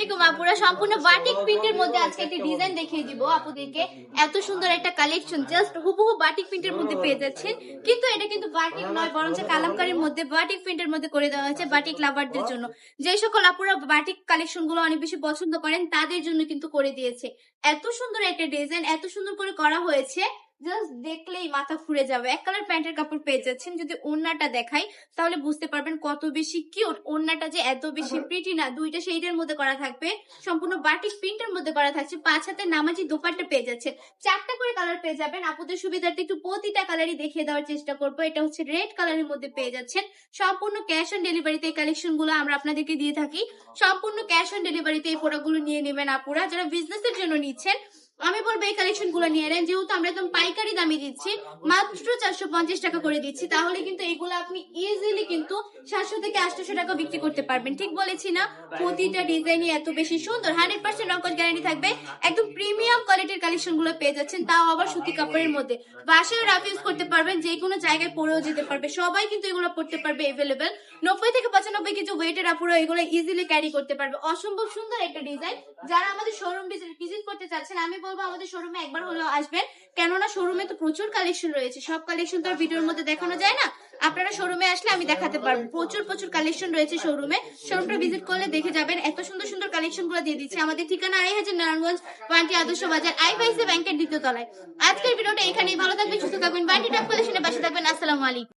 আলাইকুম আপুরা, সম্পূর্ণ বাটিক প্রিন্টের মধ্যে আজকে একটা ডিজাইন দেখিয়ে দিব আপুদেরকে। এত সুন্দর একটা কালেকশন, জাস্ট হুবহু বাটিক প্রিন্টের মধ্যে পেয়ে যাচ্ছেন। কিন্তু এটা কিন্তু বাটিক নয়, বরঞ্চ কালামকারীর মধ্যে বাটিক প্রিন্টের মধ্যে করে দেওয়া হয়েছে বাটিক লাভারদের জন্য। যে সকল আপুরা বাটিক কালেকশন গুলো অনেক বেশি পছন্দ করেন তাদের জন্য কিন্তু করে দিয়েছে। এত সুন্দর একটা ডিজাইন, এত সুন্দর করে করা হয়েছে, জাস্ট দেখলেই মাথা ঘুরে যাবে। এক কালার প্যান্টের কাপড় পেয়ে যাচ্ছেন। যদি ওড়নাটা দেখাই তাহলে বুঝতে পারবেন কত বেশি কিউট। ওড়নাটা যে এত বেশি প্রিটি না, দুইটা শেডের মধ্যে করা থাকবে, সম্পূর্ণ বাটিক প্রিন্টের মধ্যে করা থাকছে। 5 হাতে নামাজি দোপাট্টা পেয়ে যাচ্ছে, 4টা করে কালার পেয়ে যাবেন। আপুদের সুবিধার্থে একটু প্রতিটা কালারই দেখিয়ে দেওয়ার চেষ্টা করবো। এটা হচ্ছে রেড কালারের মধ্যে পেয়ে যাচ্ছেন। সম্পূর্ণ ক্যাশ অন ডেলিভারিতে এই কালেকশন গুলো আমরা আপনাদেরকে দিয়ে থাকি। সম্পূর্ণ ক্যাশ অন ডেলিভারিতে এই প্রোডাক্ট গুলো নিয়ে নেবেন আপুরা যারা বিজনেসের জন্য নিচ্ছেন। আমি বলবো এই কালেকশন গুলো নিয়ে নেন, যেহেতু আমরা একদম পাইকারি দামে দিচ্ছি, মাত্র 450 টাকা করে দিচ্ছি। তাহলে কিন্তু এগুলো আপনি ইজিলি কিন্তু 700 থেকে 800 টাকা বিক্রি করতে পারবেন। ঠিক বলেছি না? প্রতিটা ডিজাইনই এত বেশি সুন্দর, 100% নকল গ্যারান্টি থাকবে। একদম প্রিমিয়াম কোয়ালিটির কালেকশন গুলো পেয়ে যাচ্ছেন, তাও আবার সুতি কাপড়ের মধ্যে। বাসায় রাফ ইউজ করতে পারবেন, যে কোনো জায়গায় পরেও যেতে পারবে, সবাই কিন্তু এগুলো পড়তে পারবে। এভেলেবেল 90 থেকে 95 কেজি ওয়েটের আপুরা এগুলো ইজিলি ক্যারি করতে পারবে। অসম্ভব সুন্দর একটা ডিজাইন। যারা আমাদের শোরুম ভিজিট করতে চাচ্ছেন, আমি বলবো আমাদের শোরুমে একবার হলেও আসবেন, কেননা শোরুমে তো প্রচুর কালেকশন রয়েছে। সব কালেকশন তো আর ভিডিওর মধ্যে দেখানো যায় না। আপনারা শোরুমে আসলে আমি দেখাতে পারবো। প্রচুর প্রচুর কালেকশন রয়েছে শোরুমে। শোরুমটা ভিজিট করলে দেখে যাবেন। এত সুন্দর সুন্দর কালেকশন গুলো দিয়ে দিচ্ছে। আমাদের ঠিকানা 2500 নারায়ণগঞ্জ, বান্টি আদর্শ বাজার, আইপিআইসি ব্যাংকের দ্বিতীয় তলায়। আজকের ভিডিওটা এখানেই। ভালো থাকবেন, সুস্থ থাকবেন, বান্টি টপ কালেকশনের পাশে থাকবেন। আসসালামু আলাইকুম।